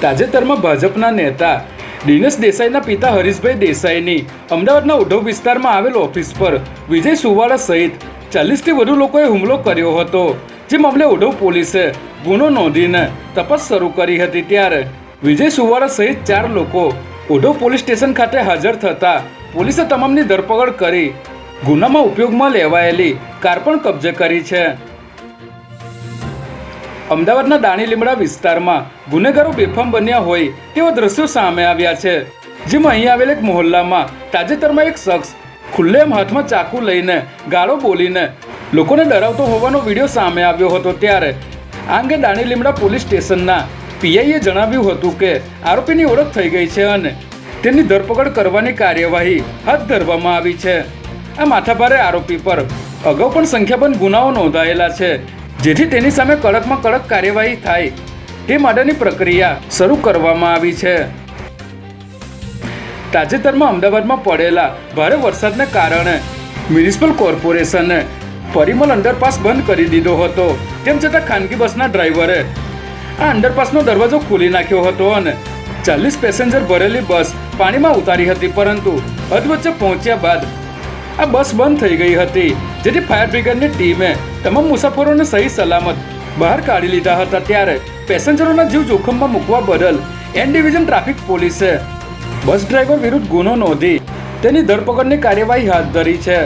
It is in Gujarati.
તાજેતરમાં ભાજપના નેતા દિનેશ દેસાઈના પિતા હરીશભાઈ દેસાઈની અમદાવાદના ઉઢવ વિસ્તારમાં આવેલ ઓફિસ પર વિજય સુવાળા સહિત 40થી વધુ લોકોએ હુમલો કર્યો હતો, જે મામલે ઉઢવ પોલીસે ગુનો નોંધીને તપાસ શરૂ કરી હતી। ત્યારે વિજય સુવાળા સહિત 4 લોકો ઉઢવ પોલીસ સ્ટેશન ખાતે હાજર થતા પોલીસે તમામની ધરપકડ કરી ગુનામાં ઉપયોગમાં લેવાયેલી કાર પણ કબજે કરી છે। અમદાવાદના દાણી લીમડા વિસ્તારમાં ગુનેગારો બેફામ બન્યા હોય તેવા દ્રશ્યો સામે આવ્યા છે, જેમાં અહીં આવેલ એક મહોલ્લામાં તાજેતરમાં એક શખ્સ ખુલ્લેઆમ હાથમાં ચાકુ લઈને ગાળો બોલીને લોકોને ડરાવતો હોવાનો વિડીયો સામે આવ્યો હતો। ત્યારે આ અંગે દાણી લીમડા પોલીસ સ્ટેશનના પીઆઈએ જણાવ્યું હતું કે આરોપીની ઓળખ થઈ ગઈ છે અને તેની ધરપકડ કરવાની કાર્યવાહી હાથ ધરવામાં આવી છે। આ માથાભારે આરોપી પર અગાઉ પણ સંખ્યાબંધ ગુનાઓ નોંધાયેલા છે, જેથી તેની સામે કડકમાં કડક કાર્યવાહી થાય તે માટેની પ્રક્રિયા શરૂ કરવામાં આવી છે। તાજેતરમાં અમદાવાદમાં પડેલા ભારે વરસાદને કારણે મ્યુનિસિપલ કોર્પોરેશને પરિમલ અંડરપાસ બંધ કરી દીધો હતો। તેમ છતાં ખાનગી બસના ડ્રાઈવરે આ અંડરપાસનો દરવાજો ખોલી નાખ્યો હતો અને 40 પેસેન્જર ભરેલી બસ પાણીમાં ઉતારી હતી, પરંતુ અધવચ્ચે પહોંચ્યા બાદ આ બસ બંધ થઈ ગઈ હતી, જેથી ફાયર બ્રિગેડની ટીમે તમામ મુસાફરોને સહી સલામત બહાર કાઢી લીધા હતા। ત્યારે પેસેન્જરોના જીવ જોખમમાં મૂકવા બદલ એન ડિવિઝન ટ્રાફિક પોલીસે બસ ડ્રાઈવર વિરુદ્ધ ગુનો નોંધી તેની ધરપકડની કાર્યવાહી હાથ ધરી છે।